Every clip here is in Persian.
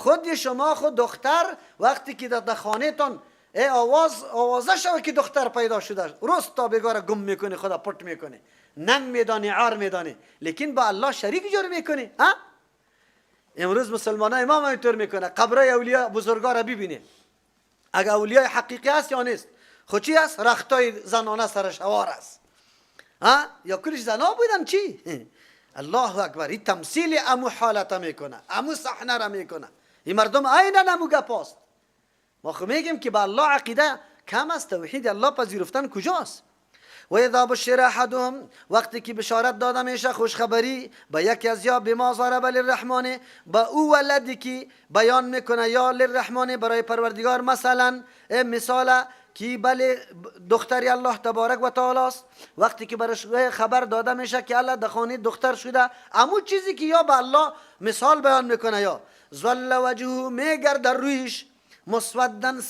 خود شما خود دختر وقتی که در خانه تان آوازه شوه که دختر پیدا شده، روز تا بگاره گم میکنه، خدا پرت میکنه، ننگ میدانه، عار میدانه، لیکن با الله شریک جور میکنه. امروز مسلمان ها امام اینطور میکنه، قبره اولیاء بزرگا را ببینه، اگر اولیاء حقیقی است یا نیست. خود چی است؟ رختای زنانه سرش هوار است، یا کلش زنا بودن چی؟ الله اکبر. این تمثیل امو حالت میکنه، امو صحنه را میکنه. این مردم عیناً امو گپاست. ما خو میگیم که با الله عقیده کم است، توحید الله پذیرفتن کجاست؟ و اذا بشر احدهم، وقتی که بشارت داده میشه، خوشخبری به یکی از یا بما ضرب للرحمن، با او ولدی که بیان میکنه یا للرحمن برای پروردگار، مثلا مثال که بله دختری الله تبارک و تعالی است، وقتی که برش خبر داده میشه که الله دخانی دختر شده، امو چیزی که یا به الله مثال بیان میکنه، یا ظل وجهه میگرد رویش مسودن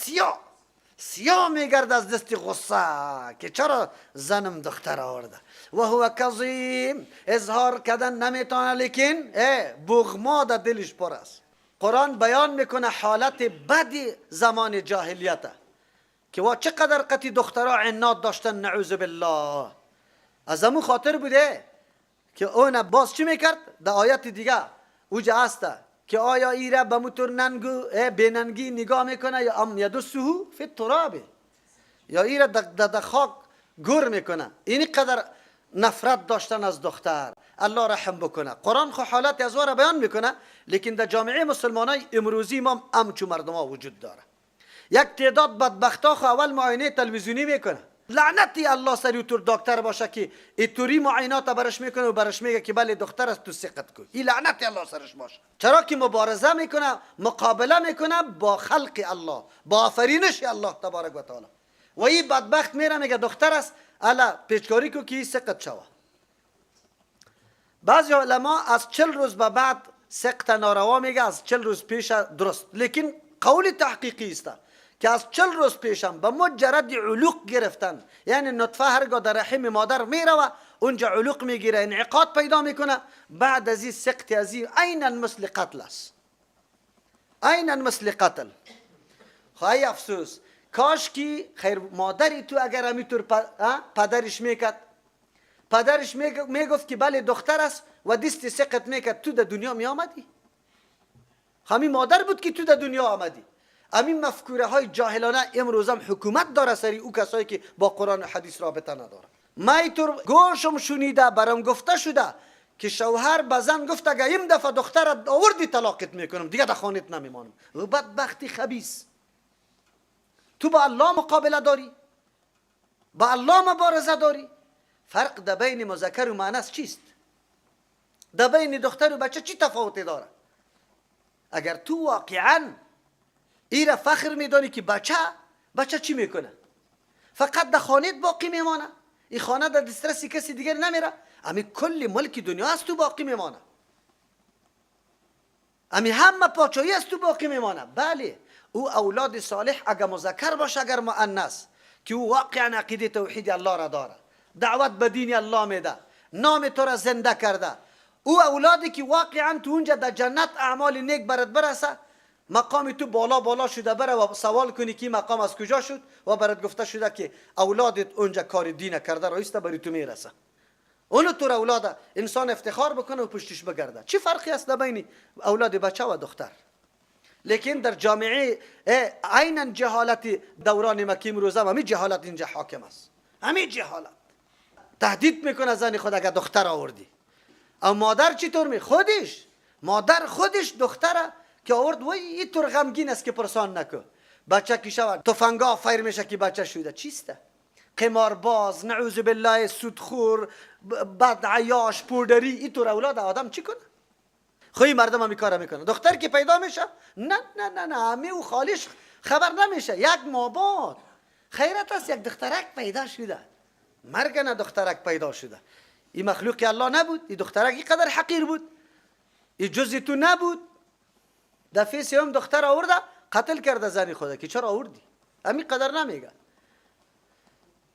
سیاه میگرد از دست غصه که چرا زنم دختر آورده، و هو کظیم، اظهار کردن نمیتونه، لیکن بغما در دلش پر است. قرآن بیان میکنه حالت بد زمان جاهلیت که وا چقدر قطی دخترها عناد داشتن، نعوذ بالله. از همون خاطر بوده که اون باز چی میکرد؟ در آیت دیگه اوجه هسته که آیا ایره به موتور ننگو بیننگی نگاه میکنه یا ام یدسه فی التراب، یا ایره در خاک گور میکنه. این قدر نفرت داشتن از دختر. الله رحم بکنه. قرآن خو حالات از واره بیان میکنه، لیکن در جامعه مسلمانای امروزی ما همچون مردم ها وجود داره. یک تعداد بدبختا خو اول معاینه تلویزیونی میکنه، لعنتی الله سری تو دکتر باشه که اینطوری معاینات برش میکنه و برش میگه که بله دختر است، تو ثقت کن. این لعنتی الله سرش باشه. چرا که مبارزه میکنه، مقابله میکنه با خلق الله، با آفرینش الله تبارک و تعالی. و این بدبخت میره میگه دختر است، الا پیچکاری کو که ثقت شوه. بعضی علما از 40 روز به بعد سقط ناروا میگه، از 40 روز پیش درست، لیکن قول تحقیقی است که از 40 روز پیشم به مجرد علوق گرفتن، یعنی نطفه هرگاه در رحم مادر میره و اونجا علوق میگیره، انعقاد پیدا میکنه، بعد از این سقط از این عیناً مثل قتل است، عیناً مثل قتل. خواهی افسوس کاش کی خیر مادری تو اگر همینطور پدرش میکرد، پدرش میگفت که بله دختر است و دست سقط میکرد، تو در دنیا میامدی؟ همین مادر بود که تو در دنیا آمدی. همین مفکوره های جاهلانه امروز هم حکومت داره سری او کسایی که با قرآن و حدیث رابطه نداره. من اینطور گوشم شنیده، برام گفته شده که شوهر به زن گفت اگه این دفعه دخترت آوردی طلاقت میکنم، دیگه در خانت نمیمانم. و بدبختی خبیث. تو با الله مقابله داری، با الله مبارزه داری. فرق در بین مذکر و مؤنث چیست؟ در بین دختر و بچه چی تفاوتی داره؟ اگر تو واقعاً ایره فخر میدانی که بچه چی میکنه؟ فقط در خانه باقی میمانه، این خانه در دسترس کسی دیگر نمیره، امی کل ملک دنیا است تو باقی میمانه، امی همه پاچایی است تو باقی میمانه. بله او اولاد صالح اگر مذکر باشه اگر مؤنث، که او واقعا عقیده توحید الله را داره، دعوت به دین الله میده، نام تو را زنده کرده، او اولادی که واقعا تو اونجا در جنت اعمال نیک برات برسه، مقام تو بالا شده بره و سوال کنی که مقام از کجا شد و برات گفته شده که اولادت اونجا کار دین کرده رایسته بری تو میرسه. اونو تو اولاد انسان افتخار بکنه و پشتش بگرده. چی فرقی است بین اولاد بچه و دختر؟ لیکن در جامعه عیناً جهالت دوران مکی امروزه همین جهالت اینجا حاکم است. همین جهالت تهدید میکنه زن خود اگر دختر آوردی. او مادر چطور مادر خودش دختره که آورد وای اینطور غمگین است که پرسان نکن. بچه کی شود تفنگا فایر میشه که بچه شده. چیسته؟ قمارباز، نعوذ بالله، سودخور، بد عیاش، پودری. اینطور اولاد آدم چی کنه؟ خوی مردم هم کارا میکنه. دختر که پیدا میشه نه همه او خالیش خبر نمیشه. یک ماباد خیرت است یک دخترک پیدا شده، مرگ نه دخترک پیدا شده. این مخلوق الله نبود؟ این دخترک اینقدر حقیر بود؟ این جزی تو نبود؟ دفعه سوم دختر آورده قتل کرده زنی خدا که چرا آوردی؟ همین قدر نمیگه.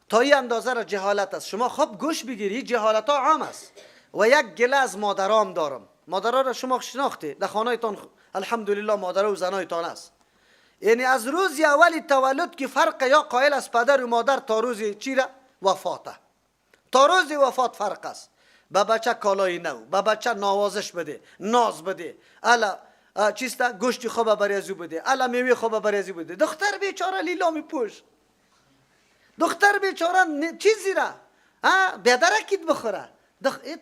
تا این اندازه را جهالت است. شما خب گوش بگیری، جهالت ها عام است. و یک گله از مادرام دارم مادرها را شما شناخته، در خانه‌تان الحمدلله مادر و زنایتان است. یعنی از روز اول تولد که فرق یا قائل از پدر و مادر تا روز چی را وفاته، تا روز وفات فرق است. به بچه کالای نو، به بچه نوازش بده، ناز بده، الا چیستا گوشت خوب بریزو بده، الا میوه خوب بریزو بده. دختر بیچاره لیلا میپوش، دختر بیچاره چیزی را بیادرکیت بخوره.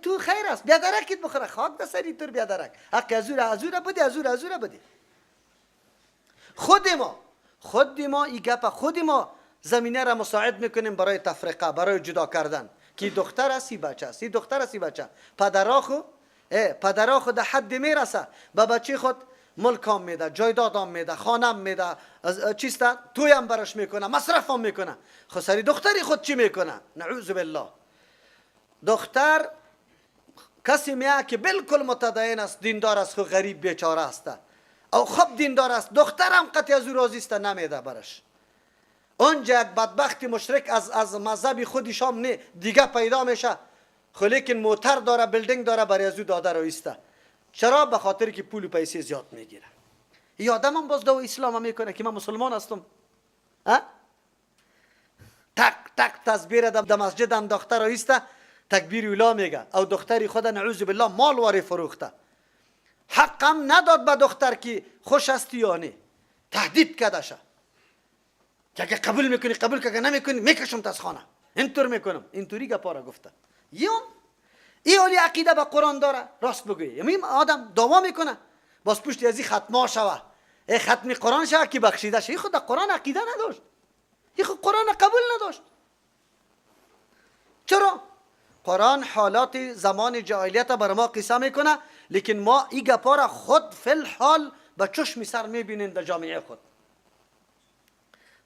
تو خیر است بیادرکیت بخوره، خاک ده سری تر بیادرک. حق ازور بده، ازور بده. خود ما این گپ خود ما زمینه را مساعد میکنیم برای تفرقه، برای جدا کردن. کی دختر است سی بچه است، دختر است سی بچه. پدرها خود حد میرسه به بچه خود ملکام میده، جایدادام میده، خانم میده، چیستا تویم برش میکنه، مصرفم میکنه. خود سری دختری خود چی میکنه؟ نعوذ بالله. دختر کسی میاد که بالکل متدین است، دیندار است، خود غریب بیچاره است او خب دیندار است، دخترم قطعی از او راضی است نمیده برش. اونجا یک بدبخت مشرک از مذهب خودش هم نه دیگه پیدا میشه، خو لیکن موتر داره، بلدینگ داره، برای از او داده رویسته. چرا؟ به خاطر که پول و پیسه زیاد میگیره. این آدم هم باز دو اسلام میکنه که من مسلمان هستم. تک تک تزبیر در مسجد انداخته رویسته، تکبیر اولا میگه، او دختری خود نعوذ بالله مال واری فروخته. حقم نداد به دختر که خوش است یا نه، تهدید کردشه که اگه قبول میکنی قبول، که اگه نمیکنی میکشم از خانه، اینطور میکنم. اینطوری گپا را گفته. این اولی عقیده به قرآن داره، راست بگویی. یعنی آدم دعوا میکنه باز پشت از این ختما شوه، ای ختم قرآن شوه که بخشیده شه. این خود قرآن عقیده نداشت، این خود قرآن قبول نداشت. چرا؟ قرآن حالات زمان جاهلیت بر ما قصه میکنه، لیکن ما این گپا را خود فی الحال به چشم سر میبینیم در جامعه خود.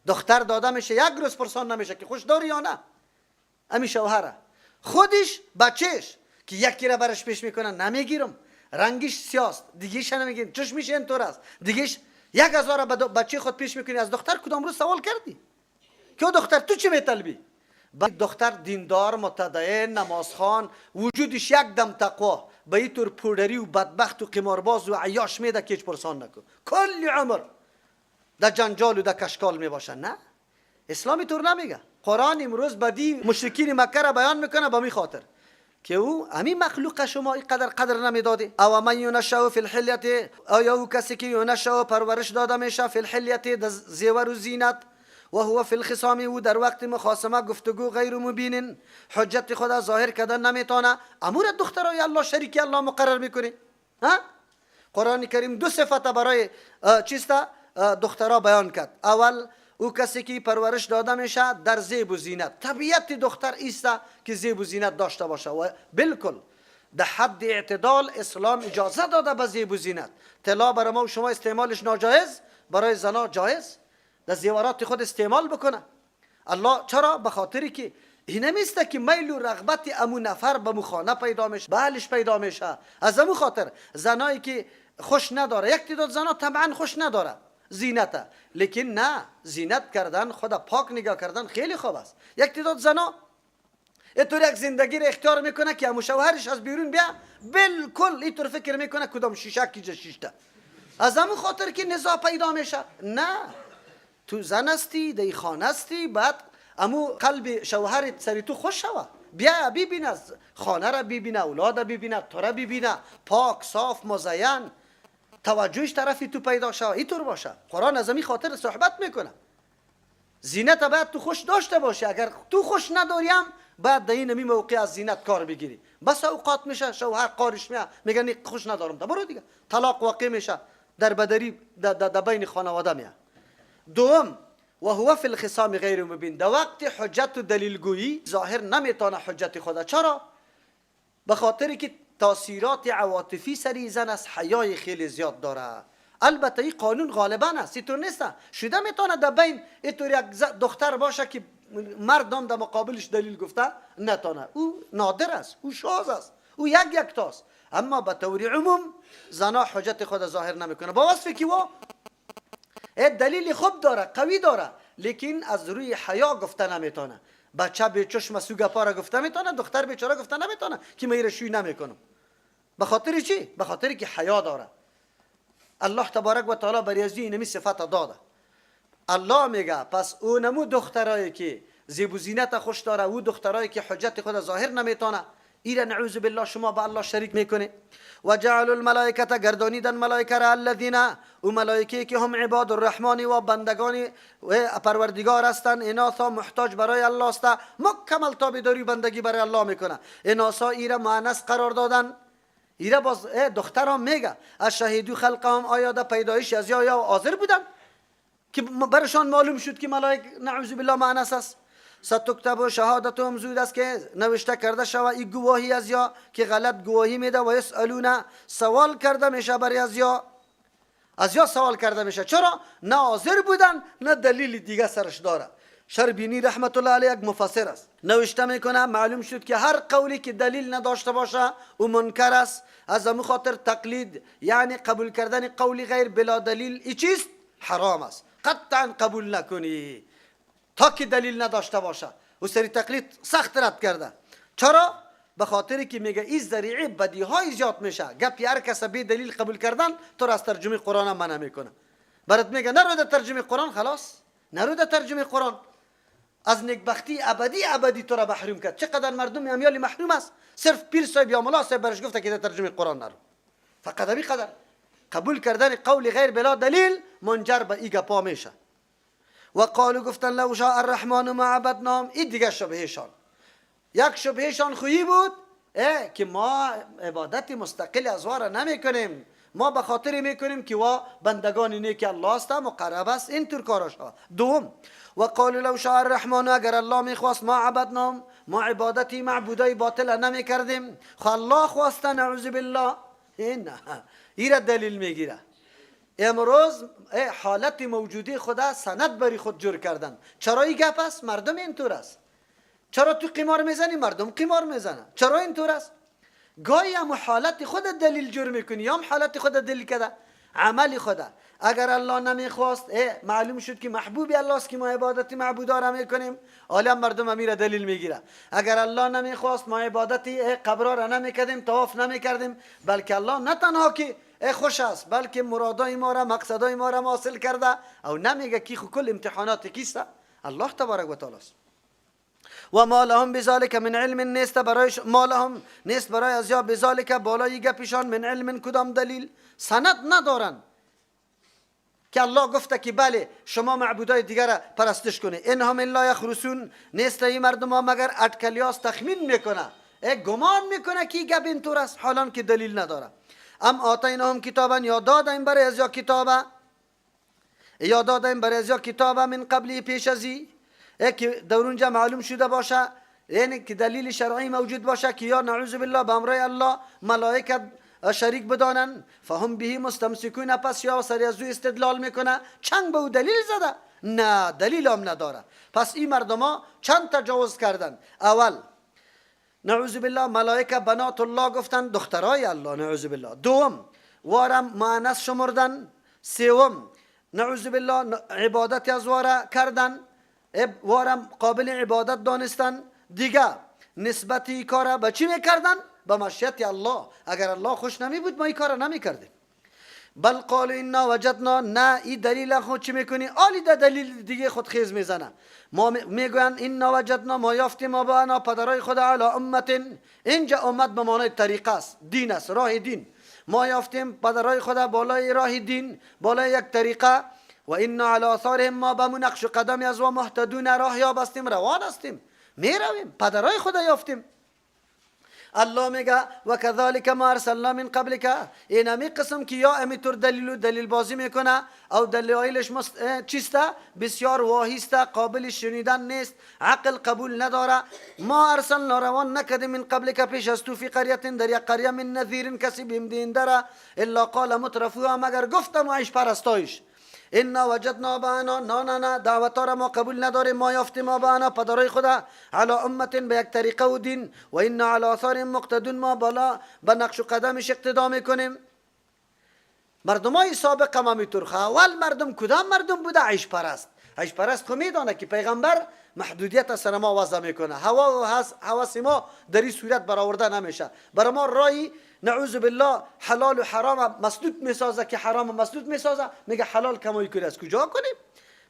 دختر داده میشه، یک روز پرسان نمیشه که خوش داری یا نه. امی شوهره خودش بچهش که یکی را برش پیش میکنه نمیگیرم، رنگش سیاست، دیگهش نمیگیرم، چشمش اینطور است، دیگهش 1000 به بچه خود پیش میکنی. از دختر کدام روز سوال کردی که دختر تو چی میطلبی؟ دختر دیندار، متدین، نمازخوان، وجودش یک دم تقوا، به این طور پودری و بدبخت و قمارباز و عیاش میده که هیچ پرسان نکن، کل عمر در جنجال و در کشکال میباشه. نه، اسلامی طور نمیگه. قرآن امروز بدی مشرکین مکه را بیان میکنه به می خاطر که او همین مخلوق شما اینقدر قدر نمیداده. او من یونشأ فی الحلیة، آیا او کسی که یونشأ پرورش داده میشه فی الحلیة در زیور و زینت، و هو فی الخصام، او در وقت مخاصمه گفتگو غیر مبین، حجت خدا ظاهر کردن نمیتونه. امور دخترای الله شریک الله مقرر میکنه. قرآن کریم دو صفت برای چیستا دخترها بیان کرد. اول او کسی که پرورش داده میشه در زیب و زینت. طبیعت دختر ایست که زیب و زینت داشته باشه و بالکل در حد اعتدال اسلام اجازه داده به زیب و زینت. طلا برای ما و شما استعمالش ناجایز، برای زنا جایز در زیورات خود استعمال بکنه. الله چرا؟ به خاطری که این نمیسته که میل و رغبت امو نفر به مخانه پیدا میشه، بالش پیدا میشه. از امو خاطر زنایی که خوش نداره، یک تعداد زنا طبعا خوش نداره زینت، لیکن نه، زینت کردن، خدا پاک نگاه کردن خیلی خوب است. یک تعداد زنا اینطور یک زندگی را اختیار میکنه که امو شوهرش از بیرون بیا بالکل اینطور فکر میکنه کدام شیشه کیجه شیشته، از امو خاطر که نزاع پیدا میشه. نه، تو زن استی، دی خانه استی، بعد امو قلب شوهرت سری تو خوش شوه، بیا ببینه خانه را، ببینه اولاد را، ببینه تو را، ببینه پاک صاف مزین، توجهش طرفی تو پیدا شوه. اینطور باشه. قرآن از این خاطر صحبت میکنه زینت باید تو خوش داشته باشه. اگر تو خوش نداریم بعد در این موقع از زینت کار بگیری. بس اوقات میشه شوهر قارش میگه نه خوش ندارم، برو دیگه، طلاق واقع میشه، در بدری در بین خانواده میاد. دوم، و هو فی الخصام غیر مبین، در وقت حجت و دلیل گویی ظاهر نمیتونه حجت خدا. چرا؟ به خاطری که تاثیرات عواطفی سری زن از حیای خیلی زیاد داره. البته این قانون غالبا است، اینطور نیست. شده میتونه در بین اینطور یک دختر باشه که مردم در مقابلش دلیل گفته نتونه، او نادر است، او شاذ است، او یک تاست. اما به طور عموم زنا حجت خود ظاهر نمیکنه با وصفی که و دلیل خوب داره، قوی داره، لیکن از روی حیا گفته نمیتونه. بچه به چشم سوگا پارا گفته میتونه، دختر بیچاره گفته نمیتونه که من رشوی نمیکنم. به خاطر چی؟ به خاطر که حیا داره. الله تبارک و تعالی برای از اینمی صفت داده. الله میگه پس اونمو دخترایی که زیب و زینت خوش داره، او دخترایی که حجت خود ظاهر نمیتونه، ایره نعوذ بالله شما با الله شریک میکنه. و جعل الملائکه گردانیدن ملائکه را الذین، او ملائکه که هم عباد الرحمن و بندگان و پروردگار هستند، اناثا محتاج برای الله است، مکمل تابعداری بندگی برای الله میکنه. اناثا ایره مؤنث قرار دادن، ایره باز دختران میگه از شهیدو خلقهم، آیا در پیدایش از یا حاضر بودن که برشان معلوم شد که ملائک نعوذ بالله مؤنث است. ستکتب شهادتهم، زود است که نوشته کرده شود این گواهی از یا که غلط گواهی میده. و یسالون، سوال کرده میشه برای از یا سوال کرده میشه. چرا؟ نه حاضر بودن نه دلیل دیگه سرش داره. شربینی رحمت الله علیه یک مفسر است، نوشته میکنه معلوم شد که هر قولی که دلیل نداشته باشه او منکر است. از همون خاطر تقلید یعنی قبول کردن قولی غیر بلا دلیل ای چیست؟ حرام است. قطعا قبول نکنی تا که دلیل نداشته باشه. او سری تقلید سخت رد کرده. چرا؟ به خاطری که میگه این ذریعه بدی های زیاد میشه. گپی هر کس بی دلیل قبول کردن تو را از ترجمه قرآن هم منع میکنه. برات میگه نرو در ترجمه قرآن، خلاص نرو در ترجمه قرآن. از نیکبختی ابدی تو را محروم کرد. چقدر مردم امیال محروم است، صرف پیر صاحب یا ملا صاحب برش گفته که در ترجمه قرآن نرو. فقط بی قدر قبول کردن قول غیر بلا دلیل منجر به این گپا میشه. و قالو گفتن لو شاء الرحمن ما عبدناهم، این دیگه شبهشان. یک شبهشان خویی بود که ما عبادت مستقل از واره نمی کنیم، ما به خاطر میکنیم که وا بندگان نیک الله است، مقرب است، اینطور کاراش ها. دوم و قالو لو شاء الرحمن، اگر الله میخواست ما عبدناهم، ما عبادتی معبودای باطل نمی کردیم. خو الله خواسته نعوذ بالله. این دلیل میگیره. امروز حالت موجودی خدا سند بری خود جور کردن. چرا این گپ است؟ مردم اینطور است. چرا تو قمار میزنی؟ مردم قمار میزنن. چرا اینطور است؟ گاهی هم حالت خود دلیل جور میکنی، یا هم حالت خود دلیل کده عمل خدا. اگر الله نمیخواست معلوم شد که محبوب الله است که ما عبادت معبودا را میکنیم، حالا مردم امیر دلیل میگیره. اگر الله نمیخواست ما عبادت قبرا را نمیکردیم، طواف نمیکردیم، بلکه الله نه تنها که خوش است بلکه مرادای ما را مقصدای ما را حاصل کرده. او نمیگه کی خو کل امتحانات کیسته؟ الله تبارک و تعالی است. و ما لهم بذلک من علم، نیست برایش ما لهم نیست برای از یا بذلک بالای گپشان من علم کدام دلیل سند ندارن که الله گفته که بله شما معبودای دیگر را پرستش کنه. انهم الا یخرسون، نیست این مردم ها مگر اٹکلیاس تخمین میکنه، گمان میکنه که گپ اینطور است حالان که دلیل نداره. ام آتیناهم کتابا، یا دادیم برای از یا کتابا، یا دادیم برای از یا کتابا من قبلی پیش ازی که در اونجا معلوم شده باشه، یعنی که دلیل شرعی موجود باشه که یا نعوذ بالله به امر الله ملائکت شریک بدانن. فهم به مستمسکون، پس یا سری از او استدلال میکنه. چند به او دلیل زده؟ نه دلیل هم نداره. پس این مردم ها چند تجاوز کردن. اول نعوذ بالله ملائکه بنات الله گفتن، دخترای الله نعوذ بالله. دوم وارم مؤنث شمردن. سوم نعوذ بالله عبادت از واره کردن، وارم قابل عبادت دانستن. دیگه نسبتی کار به چی میکردن؟ به مشیت الله. اگر الله خوش نمی بود ما این کار نمی کردیم. بل قالوا انا وجدنا، نه این دلیل خود چی میکنی؟ آلی ده دلیل دیگه خود خیز میزنه. ما میگوین انا وجدنا، ما یافتیم ما با انا پدرای خود علی امت. اینجا امت به معنای طریقه است، دین است، راه دین. ما یافتیم پدرای خود بالای راه دین، بالای یک طریقه. و انا علی آثارهم، ما به نقش و قدم از و مهتدون، راه یاب هستیم، روان هستیم، میرویم، پدرای خود یافتیم. الله میگه و کذالک ما ارسلنا من قبلک، این همی قسم که یا امی طور دلیل بازی میکنه او دلایلش چیسته؟ بسیار واهیسته، قابل شنیدن نیست، عقل قبول نداره. ما ارسلنا روان نکدیم من قبلک پیش از تو فی قریت، در یک قریه من نذیر کسی بیم داره، الا قال مترفوها، مگر گفتم و عیش پرستایش انا وجدنا بانا، نه دعوت را ما قبول نداریم، ما یافتیم ما بانا پدرای خدا علی امت به یک طریقه و دین، و انا علی آثار مقتدون، ما بالا به نقش و قدمش اقتدا میکنیم. مردمای سابق هم همینطور. اول مردم کدام مردم بوده؟ عیش پرست. عیش پرست خو میدانه که پیغمبر محدودیت از سر ما وضع میکنه، هوا و هوس ما در این صورت برآورده نمیشه. برای ما رای نعوذ بالله حلال و حرام مسدود میسازه که حرام مسدود میسازه، میگه حلال کمایی کنی از کجا کنیم؟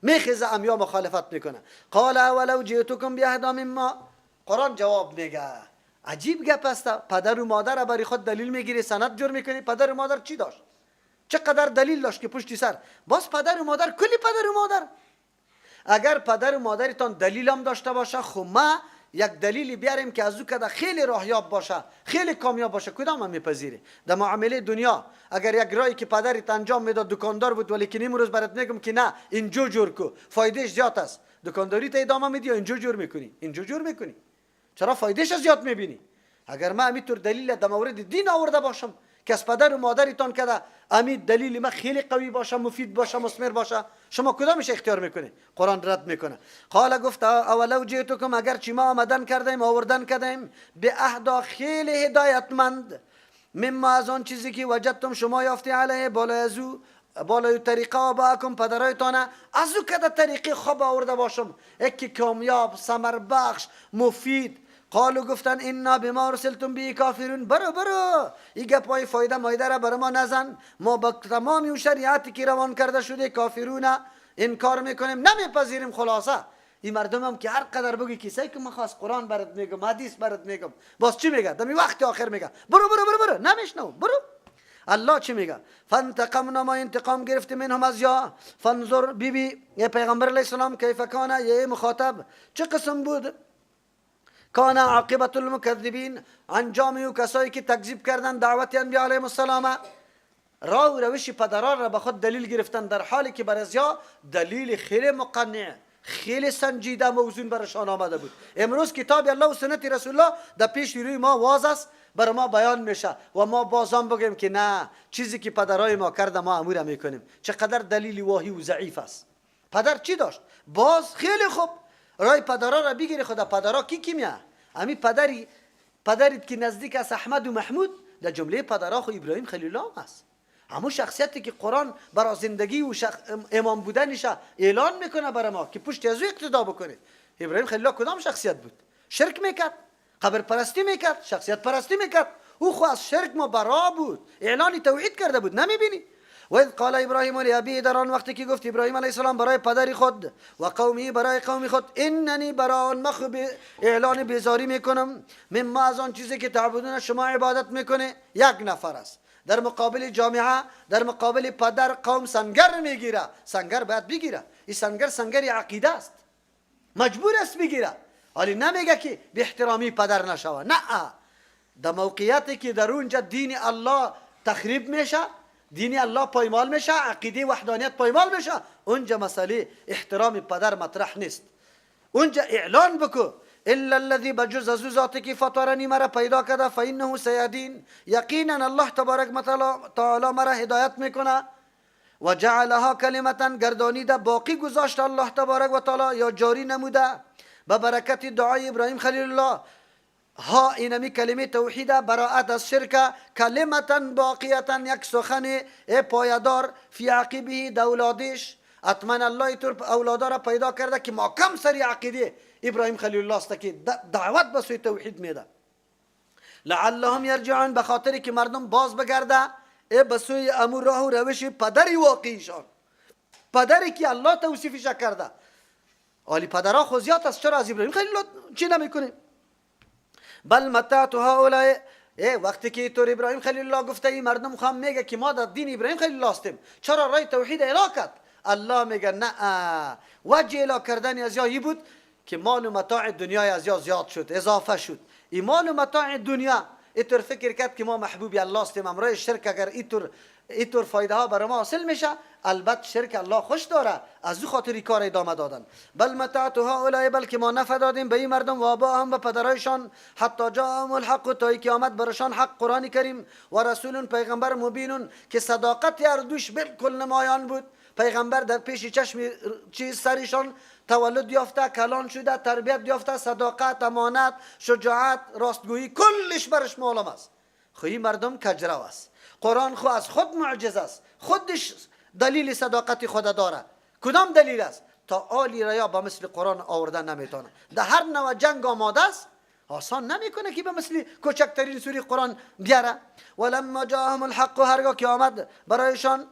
میخیزه ام یا مخالفت میکنه. قال ولو جئتكم باهدى مما، قرآن جواب میگه عجیب گپ است. پدر و مادر برای خود دلیل میگیری سند جور میکنی. پدر و مادر چی داشت؟ چقدر دلیل داشت که پشتی سر باز پدر و مادر کلی پدر و مادر. اگر پدر و مادرتان دلیل هم داشته باشه، خب ما یک دلیلی بیاریم که از او کده خیلی راهیاب باشه، خیلی کامیاب باشه، کدام هم میپذیری؟ در معامله دنیا اگر یک رایی که پدرت انجام میداد دکاندار بود، ولی که امروز برات میگم که نه اینجور جور کو فایدهش زیاد است، دکانداری تا ادامه میدی یا اینجور جور میکنی؟ اینجور جور میکنی. چرا؟ فایدهش زیاد میبینی. اگر ما همینطور دلیل در مورد دین آورده باشم که از پدر و مادرتان کده امید دلیل ما خیلی قوی باشه، مفید باشه، مثمر باشه، شما کدامش اختیار میکنه؟ قرآن رد میکنه. قال گفت اولو جئتکم، اگر چی ما آمدن کردیم آوردن کردیم به اهدا خیلی هدایتمند، مما از آن چیزی که وجدتم شما یافتی علیه بالای طریقه آباءکم پدرایتانه، از او کده طریقه خوب آورده باشم یکی کامیاب ثمر بخش مفید. قالو گفتن انا بما ارسلتم به کافرون، برو این گپای فایده مایده را بر ما نزن، ما با تمام اون شریعتی که روان کرده شده کافرون انکار میکنیم، نمیپذیریم. خلاصه این مردم هم که هر قدر بگی کیسه که من خواست قرآن برات میگم، حدیث برات میگم، باز چی میگه؟ دمی وقت آخر میگه برو نمیشنو. برو الله چی میگه؟ فانتقمنا، ما انتقام گرفتیم منهم از یا. فانظر بی یا پیغمبر علیه السلام کیف کان، یه مخاطب چه قسم بود؟ کان عاقبت المکذبین، انجام او کسایی که تکذیب کردن دعوت انبیاء علیهم السلام. راه و روش پدران را به خود دلیل گرفتن، در حالی که بر ازیا دلیل خیلی مقنع خیلی سنجیده موزون برشان آمده بود. امروز کتاب الله و سنت رسول الله در پیش روی ما واز است، بر ما بیان میشه و ما بازم بگیم که نه، چیزی که پدرای ما کرده ما امور میکنیم. چقدر دلیل واهی و ضعیف است. پدر چی داشت؟ باز خیلی خوب رای پدرا را بگیری. خدا پدرا کی میه؟ امی پدریت که نزدیک است احمد و محمود، در جمله پدرا خو ابراهیم خلیل الله است. همون شخصیتی که قرآن برای زندگی و امام بودنش اعلان میکنه برای ما که پشت از او اقتدا بکنه. ابراهیم خلیل الله کدام شخصیت بود؟ شرک میکرد، قبر پرستی میکرد، شخصیت پرستی میکرد. او خو از شرک ما برا بود، اعلان توحید کرده بود. نمیبینی؟ و اذ قال ابراهیم لابیه، در آن وقتی که گفت ابراهیم علیه السلام برای پدری خود و قومی برای قوم خود، اننی برای مخ اعلان بیزاری میکنم مما از آن چیزی که تعبدون شما عبادت میکنه. یک نفر است در مقابل جامعه، در مقابل پدر قوم سنگر میگیره. سنگر باید بگیره. این سنگر عقیده است، مجبور است بگیره. ولی نمیگه که به احترامی پدر نشوه. نه، در موقعیتی که در اونجا دین الله تخریب میشه، دین الله پایمال میشه، عقیده وحدانیت پایمال میشه، اونجا مسئله احترام پدر مطرح نیست. اونجا اعلان بکو الا الذي بجز از ذاتی که فطرنی مرا پیدا کرده فانه سیهدین، یقینا الله تبارک تعالی مرا هدایت میکنه. و جعلها کلمتا، گردانیده باقی گذاشت الله تبارک و تعالی یا جاری نموده به برکت دعای ابراهیم خلیل الله. ها اینمی کلمه توحیده، براءت از شرک، کلمتا باقیتا، یک سخن پایدار، فی عقبه دولادش. حتما الله اینطور اولادا را پیدا کرده که محکم سری عقیده ابراهیم خلیل الله است که دعوت به سوی توحید میده. لعلهم یرجعون، به خاطری که مردم باز بگرده به سوی امور راه و روش پدری واقعیشان، پدری که الله توصیفش کرده. ولی پدرها خوزیات است، چرا از ابراهیم خلیل الله چی نمیکنه؟ بل متعت هؤلاء، وقتی که تو ابراهیم خلیل الله گفته این مردم خواهم میگه که ما در دین ابراهیم خلیل الله هستیم، چرا رای توحید اعلان کرد؟ الله میگه نه، وجه اعلان کردن از یایی بود که مال و متاع دنیای از یا زیاد شد، اضافه شد. این مال و متاع دنیا اینطور فکر کرد که ما محبوبی الله هستیم. امرای شرک اگر اینطور فایده ها برای ما حاصل میشه، البته شرک الله خوش داره، از او خاطری کار ادامه دادن. بل متعت هؤلاء، بلکه ما نفع دادیم به این مردم و آباءهم، به پدرایشان، حتی جاءهم الحق، تا اینکه آمد برشان حق قرآن کریم و رسول پیغمبر مبین که صداقت هر دوش بالکل نمایان بود. پیغمبر در پیش چشم سرشان تولد یافته، کلان شده، تربیت یافته، صداقت، امانت، شجاعت، راستگویی کلش برش معلوم است. خوی مردم کجرو است. قرآن خو از خود معجز است، خودش دلیل صداقت خود داره. کدام دلیل است؟ تا آلی ریا با مثل قرآن آوردن نمیتونه. در هر نوع جنگ آماده است، آسان نمیکنه که به مثل کوچکترین سوره قرآن بیاره. ولما جاءهم الحق، هرگاه که آمد برایشان،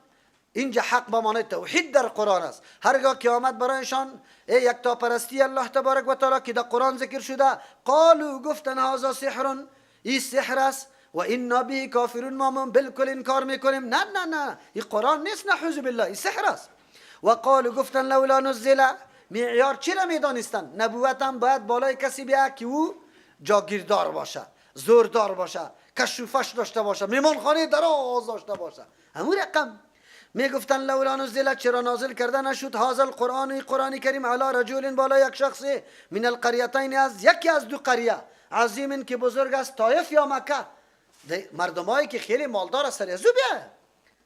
اینجا حق به معنای توحید در قرآن است، هرگاه که آمد برایشان یکتا پرستی الله تبارک و تعالی که در قرآن ذکر شده، قالوا گفتن هذا سحر، این سحر است، و انا به کافرون، ما بالکل انکار میکنیم، نه نه نه این قرآن نیست، نعوذ بالله این سحر است. و قالوا گفتن لولا نزل، معیار چی را میدانستن؟ نبوت هم باید بالای کسی بیا که او جاگیردار باشه، زوردار باشه، کشوفش داشته باشه، میمانخانه دراز داشته باشه، همون رقم. میگفتن لولا نزل، چرا نازل کرده نشد هذا القرآن، قرآن کریم، علی رجل، بالا یک شخص، من القریتین، از یکی از دو قریه، عظیم که بزرگ است، طایف یا مکه، مردمایی که خیلی مالدار است، از او بیا.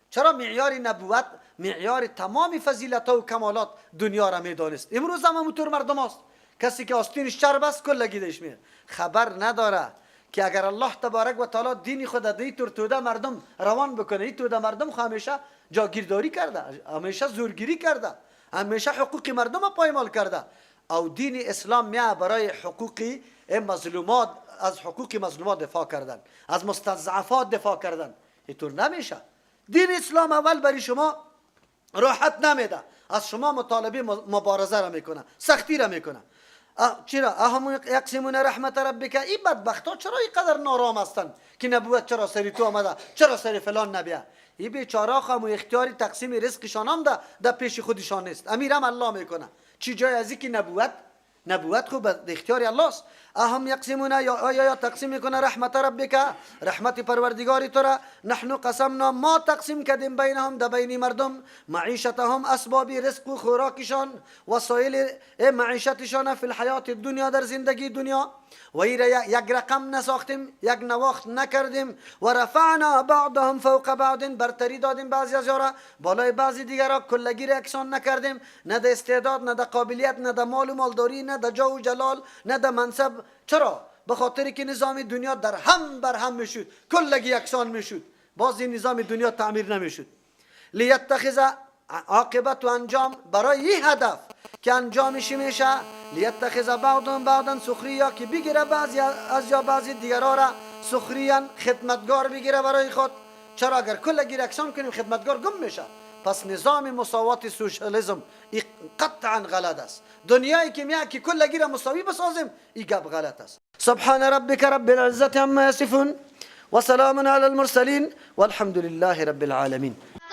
چرا معیار نبوت، معیار تمام فضیلت و کمالات دنیا را میدانست. امروز هم همونطور مردم است، کسی که آستینش چرب است کلگی دیش میره، خبر نداره که اگر الله تبارک و تعالی دین خود در طور توده مردم روان بکنه، این توده مردم همیشه جاگیرداری کرده، همیشه زورگیری کرده، همیشه حقوق مردم را پایمال کرده. او دین اسلام میاد برای حقوق مظلومات، از حقوق مظلومات دفاع کردن، از مستضعفات دفاع کردن. اینطور نمیشه. دین اسلام اول برای شما راحت نمیده، از شما مطالبه مبارزه را میکنه، سختی را میکنه. چرا اهم یقسمون رحمت ربک، این بدبختا چرا اینقدر نارام هستند که نبوت چرا سری تو آمده، چرا سری فلان نبیه؟ این بیچاره هم اختیاری تقسیم رزقشان هم در پیش خودشان نیست، امیرم الله میکنه. چی جای از اینکه نبوت خوب به اختیار الله است. اهم یقسمون، یا تقسیم میکنه رحمت ربک، رحمت پروردگار تو را، نحن قسمنا، ما تقسیم کردیم بینهم، در بین مردم، معیشتهم، اسباب رزق و خوراکشان، وسایل معیشتشان، فی الحیات دنیا، در زندگی دنیا، و این یک رقم نساختیم، یک نواخت نکردیم، و رفعنا بعضهم فوق بعض، برتری دادیم بعضی از یارا بالای بعضی دیگرها، کلگی را یکسان نکردیم، نه در استعداد، نه در قابلیت، نه در مال و مالداری، نه در جاه و جلال، نه در منصب. چرا؟ به خاطر که نظام دنیا در هم بر هم میشد، کلگی یکسان میشد، باز این نظام دنیا تعمیر نمیشد. لیتخذ، عاقبت و انجام، برای این هدف که انجامش میشه، لیتخذ بعضهم بعضا سخریا، که بگیره بعضی از یا بعضی دیگرها را سخریا، خدمتگار بگیره برای خود. چرا؟ اگر کلگی یکسان کنیم خدمتگار گم میشه. پس نظام مساوات سوشالیسم این قطعا غلط است. دنیایی که میگه که کلگی را مساوی بسازیم، این گپ غلط است. سبحان ربک رب العزة عما یصفون و سلام علی المرسلین والحمد لله رب العالمین.